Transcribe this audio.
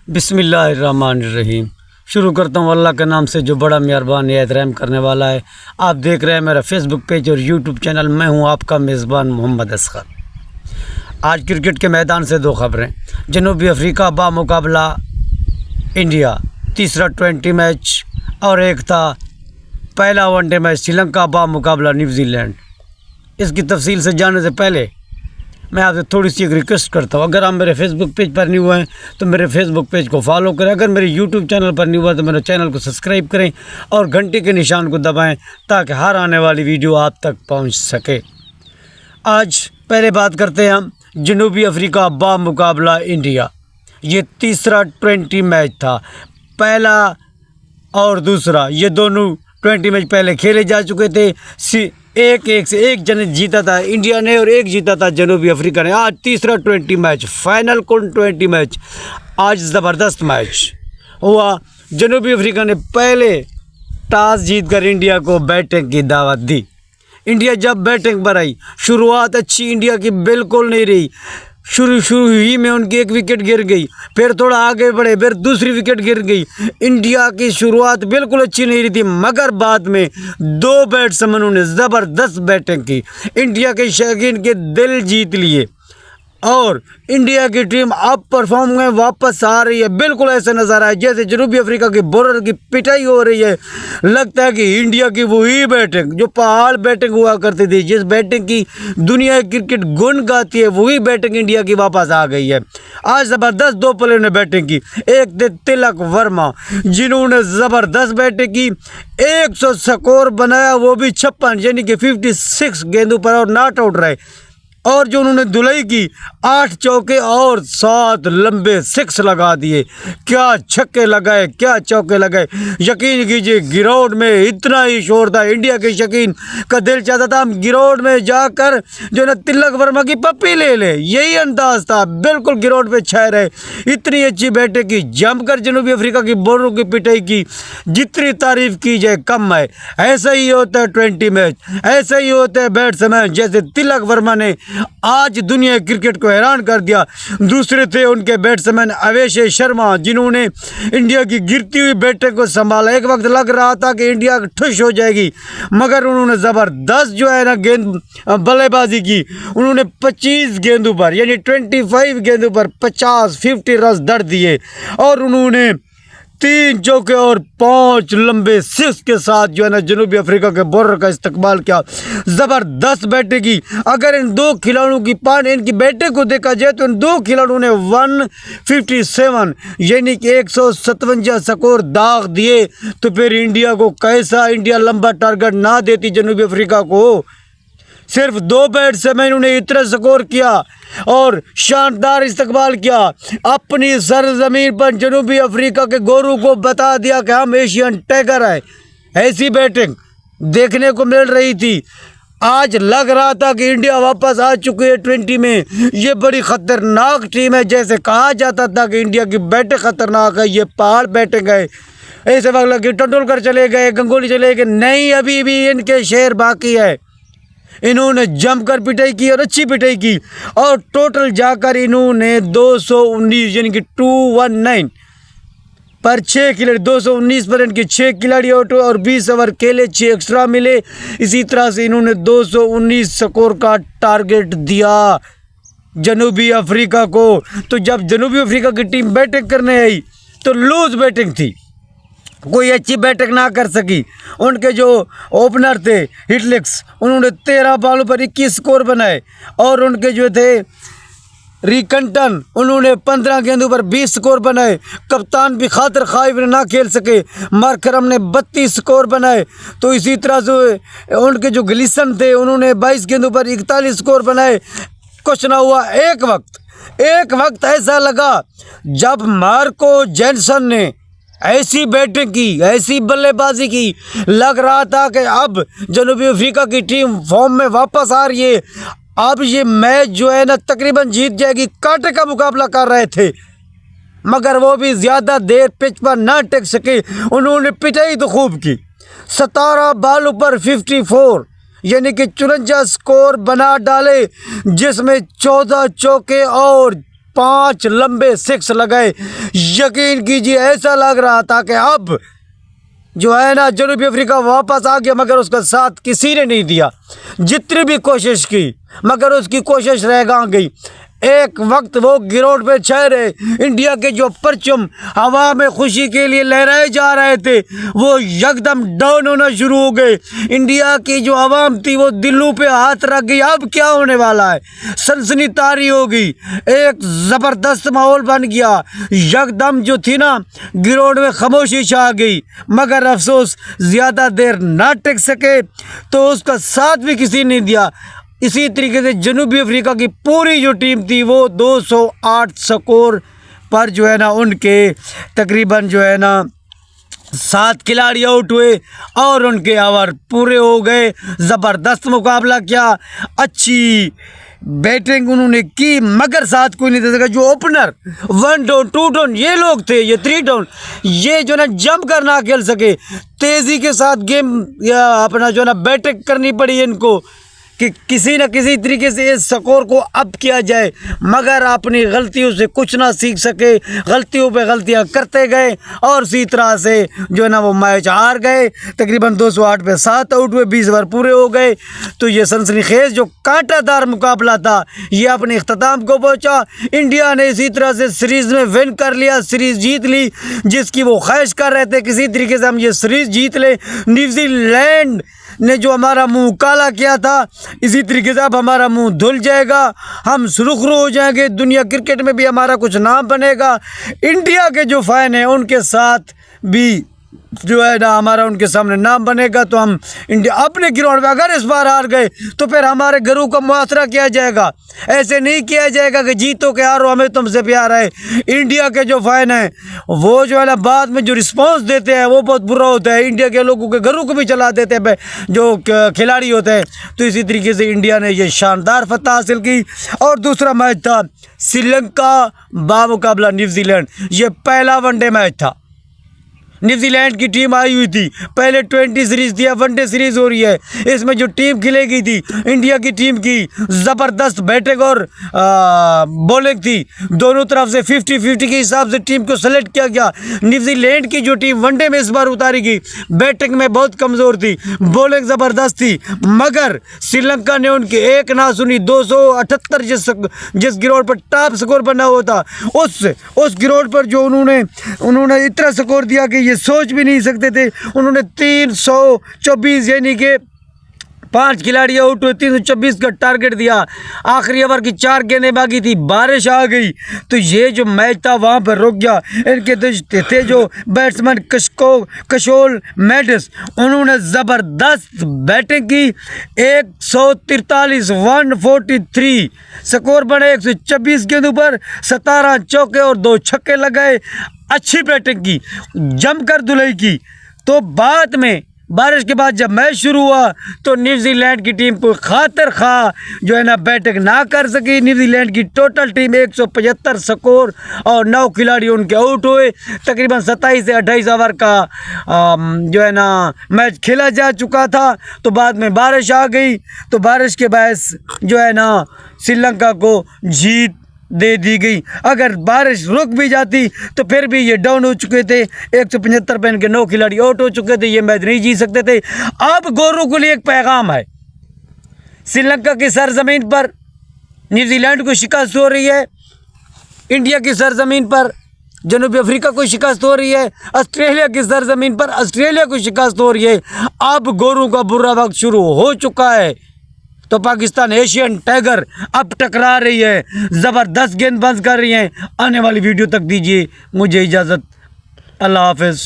बिस्मिल्लाहिर्रहमानिर्रहीम। शुरू करता हूँ अल्लाह के नाम से जो बड़ा मेहरबान निहायत रहम करने वाला है। आप देख रहे हैं मेरा फेसबुक पेज और यूट्यूब चैनल। मैं हूँ आपका मेज़बान मोहम्मद असगर। आज क्रिकेट के मैदान से दो खबरें। जनूबी अफ्रीका बामुकाबला इंडिया तीसरा 20 मैच, और एक था पहला वनडे मैच श्रीलंका बामुकाबला न्यूजीलैंड। इसकी तफसील से जानने से पहले मैं आपसे थोड़ी सी एक रिक्वेस्ट करता हूँ। अगर आप मेरे फेसबुक पेज पर न्यू हैं तो मेरे फेसबुक पेज को फॉलो करें। अगर मेरे यूट्यूब चैनल पर न्यू है तो मेरे चैनल को सब्सक्राइब करें और घंटे के निशान को दबाएं ताकि हर आने वाली वीडियो आप तक पहुँच सके। आज पहले बात करते हैं हम जनूबी अफ्रीका बामुकाबला इंडिया। ये तीसरा 20 मैच था। पहला और दूसरा ये दोनों 20 मैच पहले खेले जा चुके थे। एक जन जीता था इंडिया ने और एक जीता था जनूबी अफ्रीका ने। आज तीसरा 20 मैच, फाइनल कौन 20 मैच। आज ज़बरदस्त मैच हुआ। जनूबी अफ्रीका ने पहले टॉस जीतकर इंडिया को बैटिंग की दावत दी। इंडिया जब बैटिंग पर आई, शुरुआत अच्छी इंडिया की बिल्कुल नहीं रही। शुरू ही में उनकी एक विकेट गिर गई, फिर थोड़ा आगे बढ़े, फिर दूसरी विकेट गिर गई। इंडिया की शुरुआत बिल्कुल अच्छी नहीं रही थी, मगर बाद में दो बैट्समैनों ने ज़बरदस्त बैटिंग की, इंडिया के शौकीन के दिल जीत लिए और इंडिया की टीम अब परफॉर्म में वापस आ रही है। बिल्कुल ऐसा नज़ारा है जैसे जनूबी अफ्रीका की बॉलर की पिटाई हो रही है। लगता है कि इंडिया की वही बैटिंग जो पहाड़ बैटिंग हुआ करती थी, जिस बैटिंग की दुनिया क्रिकेट गुण गाती है, वही बैटिंग इंडिया की वापस आ गई है। आज ज़बरदस्त दो प्लेयर ने बैटिंग की। एक थे तिलक वर्मा जिन्होंने ज़बरदस्त बैटिंग की, 100 स्कोर बनाया, वो भी 56 यानी कि 56 गेंदों पर और नॉट आउट रहे। और जो उन्होंने धुलाई की, 8 चौके और 7 लंबे 6 लगा दिए। क्या छक्के लगाए, क्या चौके लगाए। यकीन कीजिए ग्राउंड में इतना ही शोर था, इंडिया के शौकीन का दिल चाहता था हम ग्राउंड में जाकर जो ना तिलक वर्मा की पप्पी ले ले। यही अंदाज था, बिल्कुल ग्राउंड पे छाए रहे। इतनी अच्छी बैटिंग की, जमकर जनूबी अफ्रीका की बॉलरों की पिटाई की। जितनी तारीफ की जाए कम है। ऐसा ही होता है 20 मैच, ऐसा ही होता है बैट्समैन जैसे तिलक वर्मा ने आज दुनिया क्रिकेट को हैरान कर दिया। दूसरे थे उनके बैट्समैन अवेश शर्मा जिन्होंने इंडिया की गिरती हुई बैटिंग को संभाला। एक वक्त लग रहा था कि इंडिया ठुश हो जाएगी, मगर उन्होंने ज़बरदस्त जो है ना गेंद बल्लेबाजी की। उन्होंने 25 गेंदों पर यानी 25 गेंदों पर 50 रन दड़ दिए और उन्होंने 3 चौके और 5 लंबे 6 के साथ जो है ना जनूबी अफ्रीका के बॉलर का इस्तकबाल किया। ज़बरदस्त बैटिंग की। अगर इन दो खिलाड़ियों की इनकी बैटिंग को देखा जाए तो इन दो खिलाड़ियों ने 157 यानी कि 157 स्कोर दाग दिए। तो फिर इंडिया को कैसा इंडिया लंबा टारगेट ना देती जनूबी अफ्रीका को। सिर्फ 2 बैट्समैनों ने इतना स्कोर किया और शानदार इस्तकबाल किया। अपनी सरजमीन पर जनूबी अफ्रीका के गोरू को बता दिया कि हम एशियन टाइगर हैं। ऐसी बैटिंग देखने को मिल रही थी। आज लग रहा था कि इंडिया वापस आ चुकी है 20 में। ये बड़ी ख़तरनाक टीम है। जैसे कहा जाता था कि इंडिया की बैटिंग ख़तरनाक है, ये पहाड़ बैटिंग है। ऐसे वक्त लगे तेंदुलकर चले गए, गंगोली चले गए, नहीं अभी भी इनके शेर बाकी है। इन्होंने जमकर पिटाई की और अच्छी पिटाई की और टोटल जाकर इन्होंने 219 यानी कि 219 पर 6 खिलाड़ी, 219 पर इनके 6 खिलाड़ी आउट और 20 ओवर खेले, 6 एक्स्ट्रा मिले। इसी तरह से इन्होंने 219 स्कोर का टारगेट दिया जनूबी अफ्रीका को। तो जब जनूबी अफ्रीका की टीम बैटिंग करने आई तो लूज बैटिंग थी, कोई अच्छी बैटिंग ना कर सकी। उनके जो ओपनर थे हिटलिक्स, उन्होंने 13 बॉलों पर 21 स्कोर बनाए और उनके जो थे रिकंटन, उन्होंने 15 गेंदों पर 20 स्कोर बनाए। कप्तान भी खातिर खाइफ ना खेल सके। मार्करम ने 32 स्कोर बनाए। तो इसी तरह से उनके जो ग्लिसन थे, उन्होंने 22 गेंदों पर 41 स्कोर बनाए। कुछ ना हुआ। एक वक्त ऐसा लगा जब मार्को जेनसन ने ऐसी बैटिंग की, ऐसी बल्लेबाजी की, लग रहा था कि अब जनूबी अफ्रीका की टीम फॉर्म में वापस आ रही है। अब ये मैच जो है ना तकरीबन जीत जाएगी। कांटे का मुकाबला कर रहे थे, मगर वो भी ज़्यादा देर पिच पर ना टिक सके। उन्होंने पिटाई तो खूब की। 17 बॉलों पर 54 यानी कि 54 स्कोर बना डाले, जिसमें 14 चौके और 5 लंबे सिक्स लगाए। यकीन कीजिए ऐसा लग रहा था कि अब जो है ना जनूबी अफ्रीका वापस आ गया, मगर उसका साथ किसी ने नहीं दिया। जितनी भी कोशिश की मगर उसकी कोशिश रह गई। एक वक्त वो ग्राउंड पे छह रहे, इंडिया के जो परचम हवा में खुशी के लिए लहराए जा रहे थे वो एकदम डाउन होना शुरू हो गए। इंडिया की जो आवाम थी वो दिलों पे हाथ रख गई। अब क्या होने वाला है, सनसनी तारी हो गई, एक ज़बरदस्त माहौल बन गया। एकदम जो थी ना ग्राउंड में खामोशी छा गई, मगर अफसोस ज़्यादा देर ना टिक सके तो उसका साथ भी किसी ने दिया। इसी तरीके से जनूबी अफ्रीका की पूरी जो टीम थी वो 208 स्कोर पर जो है ना उनके तकरीबन जो है ना 7 खिलाड़ी आउट हुए और उनके ओवर पूरे हो गए। ज़बरदस्त मुकाबला किया, अच्छी बैटिंग उन्होंने की, मगर साथ कोई नहीं दे सका। जो ओपनर 1 डाउन 2 डाउन ये लोग थे, ये 3 डाउन, ये जो ना जंप कर ना खेल सके। तेज़ी के साथ गेम या अपना जो ना बैटिंग करनी पड़ी इनको कि किसी न किसी तरीके से इस स्कोर को अप किया जाए, मगर अपनी गलतियों से कुछ ना सीख सके, गलतियों पे गलतियां करते गए और इसी तरह से जो है ना वो मैच हार गए। तकरीबन 208 पे 7 आउट हुए, 20 ओवर पूरे हो गए। तो ये सनसनीखेज जो कांटादार मुकाबला था ये अपने इख्तिताम को पहुंचा। इंडिया ने इसी तरह से सीरीज़ में विन कर लिया, सीरीज़ जीत ली, जिसकी वो ख्वाहिश कर रहे थे किसी तरीके से हम ये सीरीज़ जीत लें। न्यूजीलैंड ने जो हमारा मुंह काला किया था, इसी तरीके से अब हमारा मुंह धुल जाएगा, हम सुरखरू हो जाएंगे, दुनिया क्रिकेट में भी हमारा कुछ नाम बनेगा। इंडिया के जो फ़ैन हैं उनके साथ भी जो है ना हमारा उनके सामने नाम बनेगा। तो हम इंडिया अपने ग्राउंड में अगर इस बार हार गए तो फिर हमारे घरों का मुआसरा किया जाएगा। ऐसे नहीं किया जाएगा कि जीतो के हारो हमें तुमसे प्यार है। इंडिया के जो फ़ैन हैं वो जो है ना बाद में जो रिस्पॉन्स देते हैं वो बहुत बुरा होता है, इंडिया के लोगों के घरों को भी चला देते हैं जो खिलाड़ी होते हैं। तो इसी तरीके से इंडिया ने ये शानदार फतह हासिल की। और दूसरा मैच था श्रीलंका बामुकाबला न्यूजीलैंड। ये पहला वनडे मैच था, न्यूजीलैंड की टीम आई हुई थी, पहले 20 सीरीज़ थी, वनडे सीरीज़ हो रही है। इसमें जो टीम खेलेगी थी इंडिया की टीम की ज़बरदस्त बैटिंग और बॉलिंग थी, दोनों तरफ से 50-50 के हिसाब से टीम को सेलेक्ट किया गया। न्यूजीलैंड की जो टीम वनडे में इस बार उतारी गई बैटिंग में बहुत कमज़ोर थी, बॉलिंग ज़बरदस्त थी, मगर श्रीलंका ने उनकी एक ना सुनी। 278 जिस ग्राउंड पर टॉप स्कोर बना हुआ था उस ग्राउंड पर जो उन्होंने इतना स्कोर दिया कि सोच भी नहीं सकते थे। उन्होंने 324 यानी कि 5 खिलाड़ी आउट हुए, 324 का टारगेट दिया। आखिरी ओवर की 4 गेंदें बाकी थी, बारिश आ गई तो ये जो मैच था वहाँ पर रुक गया। इनके थे जो बैट्समैन कशोल मेंडिस, उन्होंने ज़बरदस्त बैटिंग की। 143 143 स्कोर बने 126 गेंदों पर, 17 चौके और 2 छक्के लगाए। अच्छी बैटिंग की, जमकर धुलाई की। तो बाद में बारिश के बाद जब मैच शुरू हुआ तो न्यूजीलैंड की टीम को खातिर खा जो है ना बैटिंग ना कर सकी। न्यूजीलैंड की टोटल टीम 175 स्कोर और 9 खिलाड़ी उनके आउट हुए। तकरीबन 27 से 28 ओवर का जो है ना मैच खेला जा चुका था। तो बाद में बारिश आ गई, तो बारिश के बायस जो है ना श्रीलंका को जीत दे दी गई। अगर बारिश रुक भी जाती तो फिर भी ये डाउन हो चुके थे, 175 पे इनके 9 खिलाड़ी आउट हो चुके थे, ये मैच नहीं जीत सकते थे। अब गोरों के लिए एक पैगाम है, श्रीलंका की सरजमीन पर न्यूजीलैंड को शिकस्त हो रही है, इंडिया की सरजमीन पर जनूबी अफ्रीका को शिकस्त हो रही है, ऑस्ट्रेलिया की सरजमीन पर ऑस्ट्रेलिया को शिकस्त हो रही है। अब गोरों का बुरा वक्त शुरू हो चुका है। तो पाकिस्तान एशियन टाइगर अब टकरा रही है, ज़बरदस्त गेंदबाज कर रही हैं। आने वाली वीडियो तक दीजिए मुझे इजाज़त। अल्लाह हाफ़िज़।